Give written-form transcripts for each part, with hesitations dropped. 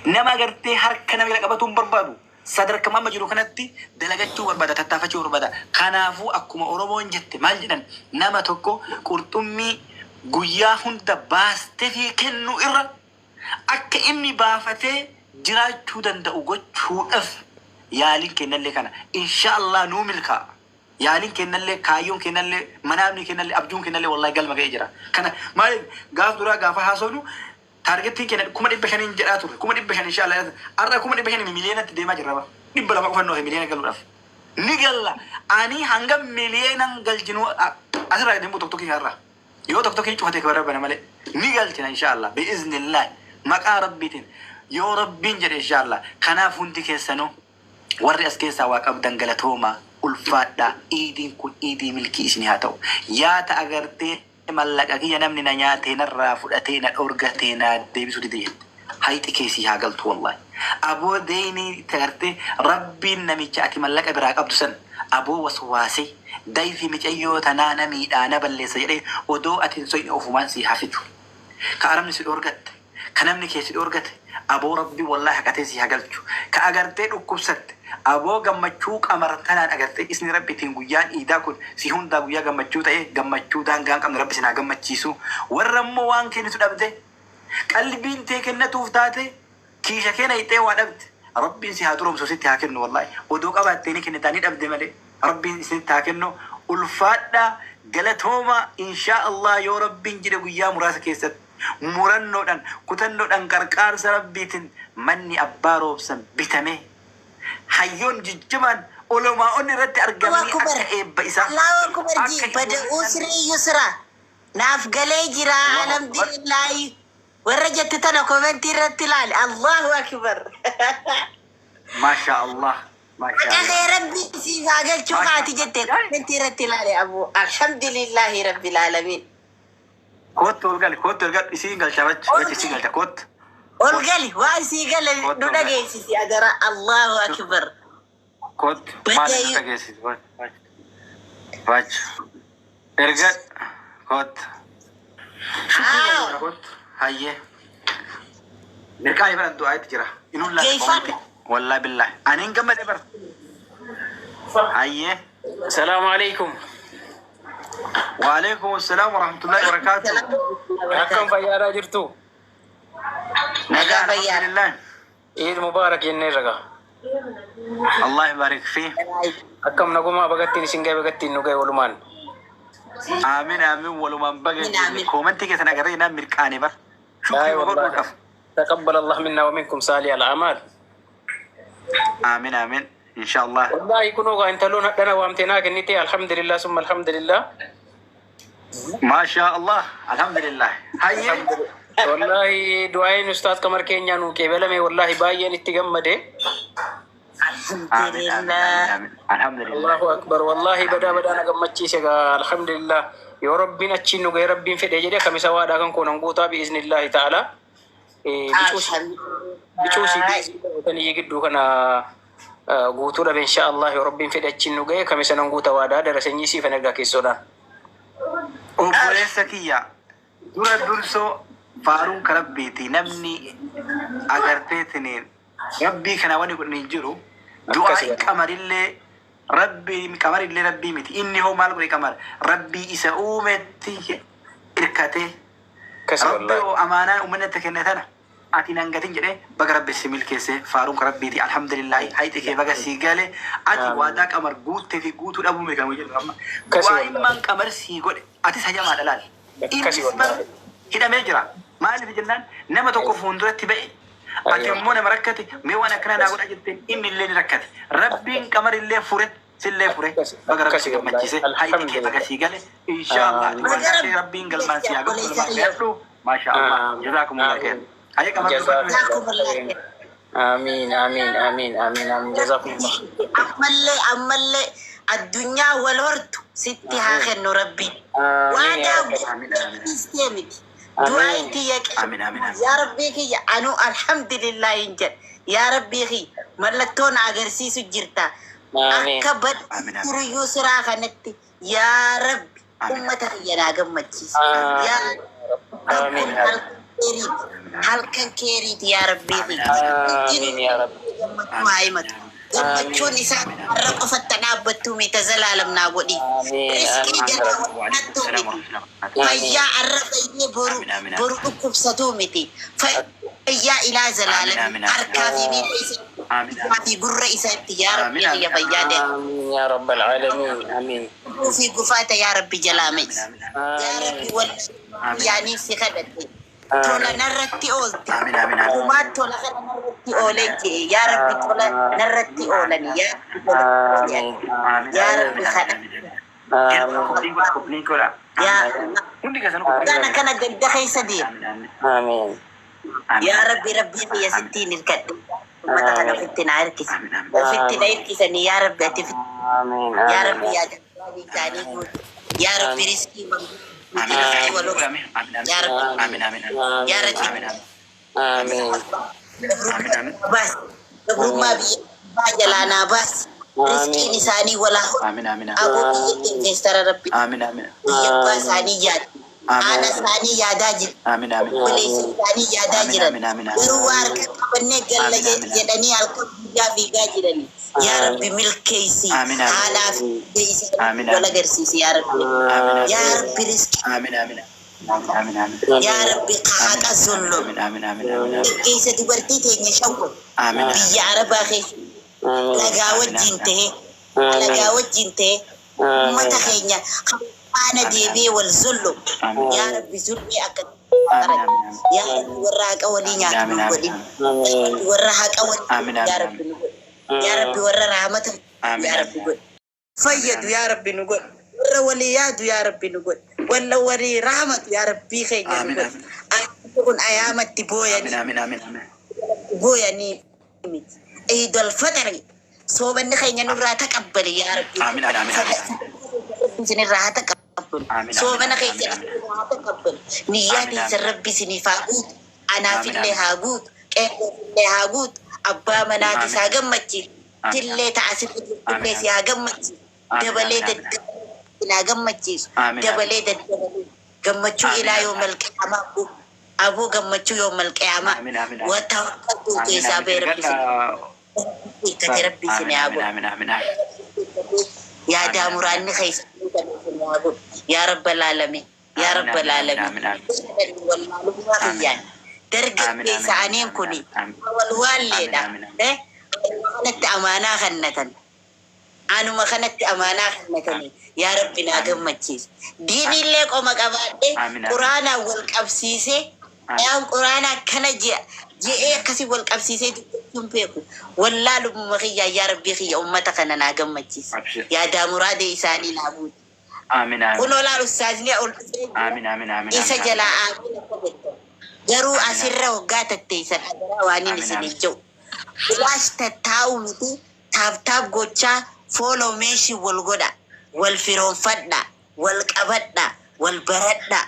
نما قرتي حركة نما قبتهم بربادو صدر كمان مجرو كنتي دلقتو بربادة تتافتشو بربادة خنافو أكما أوروبون جت مال جنن نما توكو قرطمي قويا هند باستي في كنو إرى أكا إني بافتي جراجو دندأو قوشو أف يالين كنا اللي كان إن شاء الله نوملكا يالين كنا اللي كايون كنا اللي منامني كنا اللي أبجون كنا اللي والله قل ما جرا كان ما قاف درا قاف حاسونو تارجتين كنا كم دي بخانين جراتور كم دي بخانين إن شاء الله أرى كم دي بخانين مليون تدي ما جرا نبلا ما كفنوه مليون قالوا رف نقلا أني هنگم مليون قال جنو أسرع دم بتوكي هرا يو توكي شو هتك برا بنا ملء نقلتنا إن شاء الله بإذن الله ما كارب بيتين يا ربين جل إن شاء الله خنا فندي كيسانو warri as keessaa waa qabdan galatooma ulfaadha iidiin kun iidii milkii isin haa ta'u yaata agartee mallaqa kiyya namni na nyaatee narraa fudhatee na dhorgatee na deebisuu dide hayti keessii haa galtu wallahi aboo deynii agartee rabbiin namicha ati mallaqa biraa qabdu san aboo waswaasee dayfi micayyoo tanaa namiidhaa na balleessa jedhee odoo atiin soyni ofumaan sii hafitu ka aramni si dhorgatte ka namni keessi dhorgate aboo rabbi wallahi haqatee sii haa galchu ka agartee dhukkubsatte aboo gammachuu qamartanaan agartee isni rabbitiin guyyaan iidaa kun si hundaa guyyaa gammachuu ta'e gammachuu daangaan qabne rabbi sinaa gammachiisu warra immoo waan kennitu dhabde qalbiin tee kennatuuf taate kiisha keena hixee waa dhabde rabbiin si haa turoomsu sitti haa kennu wallahi odoo qabaattee ni kennitaanii dhabde malee rabbiin isinitti haa kennu ulfaadha galatooma inshaa Allah yoo rabbiin jedhe guyyaa muraasa keessatti murannoodhaan kutannoodhaan qarqaarsa rabbiitiin manni abbaa roobsan bitame hayyoon jijjiman olomaa onni irratti argamanii akka eebba isaa Allahu akbar ji bada usri yusra naaf galee jira alhamdulillahi warra jette tana koomenti irratti ilaali Allahu akbar maasha Allah maasha rabbi si galchuu kaati jette koomenti irratti ilaali abu alhamdulillahi rabbil alamin kootu olgal isiin galchabach isiin galcha kootu olgali waa isii gala nu dhageessisi agara Allahu akbar kootu maal nu dhageessisi wach ergat kootu shukri kootu hayyee mirqaa ibara du'aatti jira inuun lafa wallahi billahi aniin gammade bar hayyee السلام عليكم. وعليكم السلام ورحمة الله وبركاته. أكم فيارا جرتو. نجا الحمد لله. عيد مبارك ينيرجا. الله يبارك فيه. أكم نقوم بقتين سنجا بقتين نجا ولمان. آمين آمين ولمان بقتين. كومنتي كثنا قرينا مركاني بر. شكرا وقول تقبل الله منا ومنكم صالح الأعمال. آمين آمين. إن شاء الله. والله يكونوا أنت لون هذا وامتنا كنتي الحمد لله ثم الحمد لله. ما شاء الله الحمد لله. هاي. والله دعائي أستاذ كمر كينيا نوكي بلمي والله باين اتجمده. الحمد لله. الحمد لله. الله أكبر والله بدا نجمتشي سجى الحمد لله. يا ربنا تشينو يا ربنا في دجاجة كم سوا دا كن كونغوتا بإذن الله تعالى. بتشوشي تاني يجدو كنا guutuu dhabe insha Allah yoo rabbiin fedhachiin nu ga'e kami sanan guuta waadaa darasanii siif nagaa keessoodhaan. Obboleessa kiyya dura dursoo faaruun ka rabbiiti namni agarteetiniin rabbii kana wani godhanii jiru du'aa qamarillee qamarillee rabbii miti inni hoo maal godhe qamar rabbii isa uumetti irkatee rabbii hoo amaanaa uummanatti kenne tana ati nangatin jedhe baga rabbi simil keesse faaruun ka rabbiiti alhamdulillahi hayti kee baga sii gale ati waadaa qamar guuttee fi guutuu dhabuu meeqamu jedhu amma waa imman qamar sii godhe atis hajamaa dhalaal innis bar hidhamee jira maaliif jennaan nama tokko fuulduratti ba'e ati immoo nama rakkate mee waan akkana naa godha jettee inni illee ni rakkate rabbiin qamar illee fure sillee fure baga rabbi si gammachiise hayti kee baga sii gale inshallah rabbiin galmaan sii haa godhu galmaan sii maasha Allah jazakumullah khair. آمين آمين آمين آمين آمين جزاكم الله. أملي الدنيا والورد ستي هاخن ربي. وأنا استمت دعائتي يك. يا ربي كي أنا الحمد لله إنجل يا ربي كي ملتون أجرسي سجرتا. أكبر يسرا خنتي يا ربي أمتك يا ناقم مجلس. يا آمين. كيري halkan keeriiti yaa rabbii آمين يا رب maa himatu gammachuun isaa har'a qofatti dhaabbattuu mita zalaalam naa godhi riskii jalaa wanaattuu miti fayyaa har'a fayyee boru dhukkubsatuu miti fayyaa ilaa zalaalam harkaa fi miila isaa fi gurra isaatti yaa rabbii biyya fayyaa deema آمين يا رب العالمين آمين في قفاته يا ربي جلاميس يا ربي يعني في خدتي تولا نرتي أولتي وما تولا نرتي أولتي يا ربي تولا نرتي أولني يا ربي خدتي يا أنا كان قد خيس دي آمين يا ربي يا ستين الكد ما تخلو في التنايركس في التنايركس يا ربي أتفت آمين يا ربي يا جلالي يا ربي رزقي يا رب يا رب آمين بس قبل ما جلانا بس رزقي لساني ولا أبو بيجي ترى ربي يبقى ساني جاد أنا ساني يا داجر وليس ساني يا داجر وروار كبرني قال يدني الكب يا في جاجرني يا ربي ملكيسي على في ولا قرسيسي يا ربي يا ربي رزقي يا ربي قاعد الظلم كيسة تبرتي تيجي شوك يا رب أخي لقاوة جنته لقاوة جنته ما تخيني أنا ديبي والظلم يا ربي ظلمي أكد يا ربي وراك أولي يا ربي وراك أولي يا ربي يا ربي ورا رحمتك يا ربي قول فيد يا ربي نقول ورا ولياد يا ربي نقول ولا وري رحمة يا ربي خير نقول أكون أيام تبويا بويا عيد الفطر صوب النخين نورا تقبل يا ربي سن راح تقبل صوب النخين راح تقبل نياتي سربي سني فاقود أنا في اللي هاقود كيف اللي هاقود أبا مناتي ساقم مجي تلي تعسف تلي ساقم مجي دبلي ساقم مجي دبلي قمتشو إلى يوم القيامة أبو قمتشو يوم القيامة وتوكلتو كيسا بربي سني ربي سني أبو يا دامراني خيس يا رب العالمين يا رب العالمين والله درجة سانين كوني والوالدة كانت أمانة خنة أنا ما كانت أمانة خنة يا رب ناقم مجلس ديني لك أما قبل قرآن والقبسيسة يا قرآن كان جاء كسي والقبسيسة تنبيكو والله لبمخي يا ربي خي أمتك أنا ناقم مجلس يا دامراد إساني نابود آمين آمين قلوا لا أستاذني آمين آمين آمين إسا جلا آمين garuu asirra waggaa tatteessan agaraa waan inni isin ija'u. Ilaash tattaa'u miti taaf gochaa fooloo meeshii wal godha, wal firoonfadha, wal qabadha, wal baradha,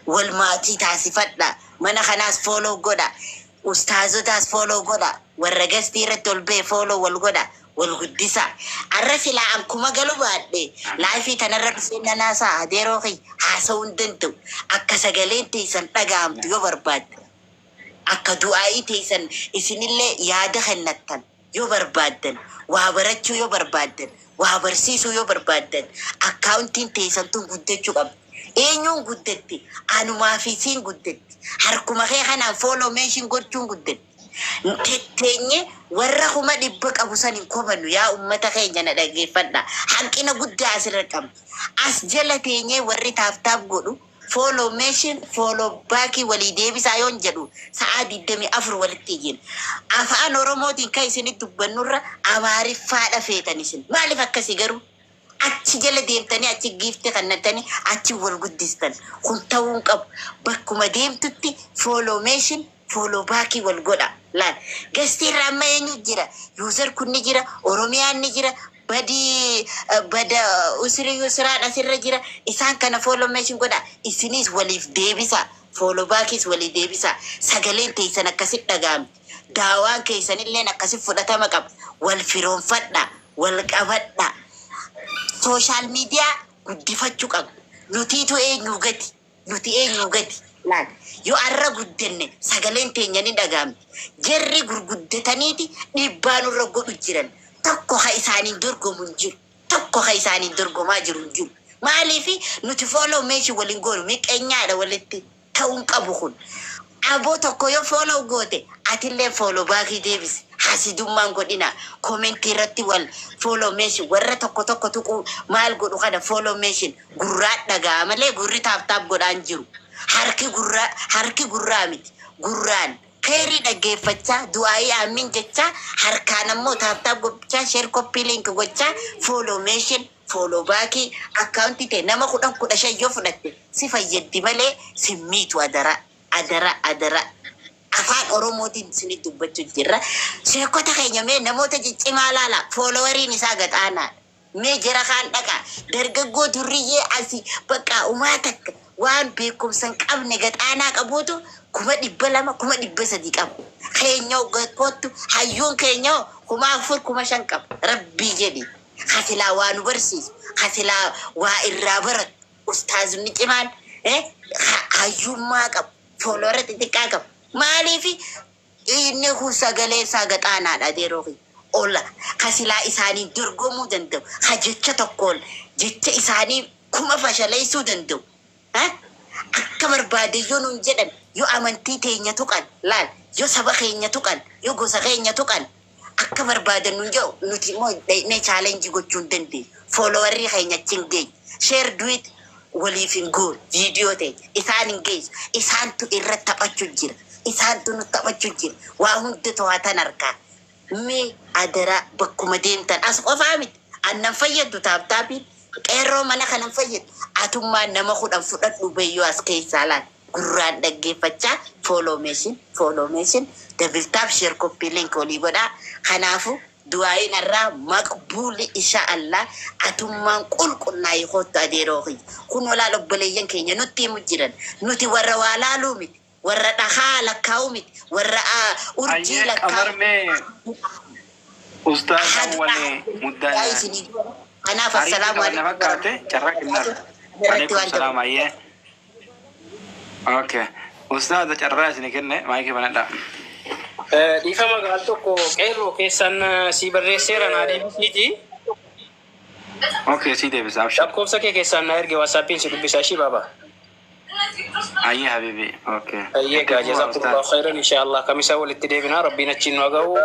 wal maatii taasifadha. Mana kanaas fooloo godha, ustaazotaas fooloo godha, warra gastii irratti ol ba'e fooloo wal godha. والقدسة الرسي لا أنكما قالوا بعد لا في تنرد سنة ناسا هديروخي حاسون دنتو أكا سجلين تيسن تقام يوبر باد أكا دعائي تيسن إسن اللي يادخل نتن يوبر بادن وابرتشو يوبر بادن وابرسيسو يوبر بادن أكاونتين تيسن تون قدتشو قب إينيون قدتي أنو ما في سين قدتي هركما خيخنا فولو ميشن قدتشون قدتي Teenye warra kuma dhibba qabu san hin kobannu yaa ummata keenya na dhaggeeffadha. Hanqina guddaa asirra qabna. As jala teenye warri taaf godhu follow mention follow back walii deebisaa yoon jedhu sa'a 24 walitti ijin. Afaan Oromootiin kan isin dubbannurra Amaariffaadha feetan isin. Maaliif akkasii garuu? Achi jala deemtanii achi giifte kannatanii achi wal guddistan. Kun ta'uu qabu. Bakkuma deemtutti follow mention follow back wal godha. Lan gasti ramai yang jira user kunni jira Oromiyaan ni jira bada usri usra nasirra jira isan kana follow mention goda isinis walif debisa follow back is wali debisa sagalen taysan akkasit dhagam daawaan keeysan illeen akkasit fudhatama qab wal firoon fadha wal qabadha social media guddifachuu qab nuti eenyu gati laal yoo arra guddenne sagaleen teenya ni dhagaamti. Jarri gurguddataniiti dhiibbaa nurra godhu jiran. Tokko ha isaaniin dorgomu hin jiru. Tokko ha isaaniin dorgomaa jiru hin jiru. Maaliifi nuti follow meeshii waliin goonu miqeenyaadha walitti ta'uun qabu kun. Aboo tokko yoo follow goote atillee follow baakii deebisi. Hasidummaan godhina komentii irratti wal follow meeshii warra tokko tokko tuqu maal godhu kana follow meeshiin gurraa dhagaa malee gurri taaf godhaan jiru. Harki gurraa miti. Gurraan keerii dhaggeeffachaa du'aayii aamin jechaa harkaan ammoo taaf gochaa share copy link gochaa follow meeshiin follow baakii akkaawuntii ta'e nama 10 yoo fudhatte si fayyaddi malee si miitu adara. Afaan Oromootiin isinii dubbachuu jirra. Sheekota keenya mee namoota ciccimaa laala foolowariin isaa gaxaanaadha. Mee jara kaan dhaqa dargaggoo durriyyee asii bakka uumaa takka waan beekumsa hin qabne gaxaanaa qabuutu 200,000 300 qabu. Keenyaa kottu hayyuun keenyaa 4,500 qabu. Rabbii jedhi hasilaa waa nu barsiisu hasilaa waa irraa baratu ustaazonni cimaan hayyummaa qabu foolowara xixiqqaa qabu. Maaliifi inni kun sagalee isaa gaxaanaadha deeroofi ola kasilaa isaanii dorgomuu danda'u ha jecha tokkoon jecha isaanii kuma fashaleessuu danda'u akka barbaade yoo nun jedhan yoo amantii teenya tuqan laal yoo saba keenya tuqan yoo gosa keenya tuqan akka barbaadan nun jedhu nuti immoo ne chaalenjii gochuu hin dandeenyu foolowarrii keenya achiin geenya share do it waliif hin goon viidiyoo ta'e isaan hin geessu isaantu irra taphachuu jira. Isaan tunu taphachuu jira. Waa hundi to'atan harkaa. Mee adara bakkuma deemtan as qofaa miti. Annan fayyaddu taaptaapiin qeerroo mana kanan fayyadu. Atummaan nama 10 fudhadhu bayyoo as keessaa laal. Gurraan dhaggeeffachaa follow meeshin double tap share copy link olii godhaa. Kanaafu du'aayin irraa maqbuuli insha Allah atummaan qulqullaa'ii kottu adeeroo kiyya. Kun walaal obboleeyyan keenya nutti himu jiran. Nuti warra waa laaluu miti. Warra dhahaa lakkaa'u miti. Warra urjii lakkaa'u. Ustaaz wali muddana. Kanaaf assalaamu alaikum. Okay. Ustaaz carraa isin kenne maayikii banadha. Dhiifa magaal tokko qeerroo keessan si barreesseera naa deebisiiti. Okay, si deebisa. Lakkoofsa kee keessaan na erge wasaappiin si dubbisaa shi baaba. أيه حبيبي أوكي أيك جزاكم الله خيرا إن شاء الله كمسا ولتدي بنا ربنا تشين وقو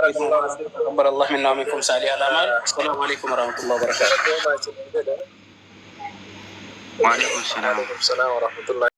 تقبل الله منا ومنكم صالح الأعمال السلام عليكم ورحمة الله وبركاته وعليكم السلام ورحمة الله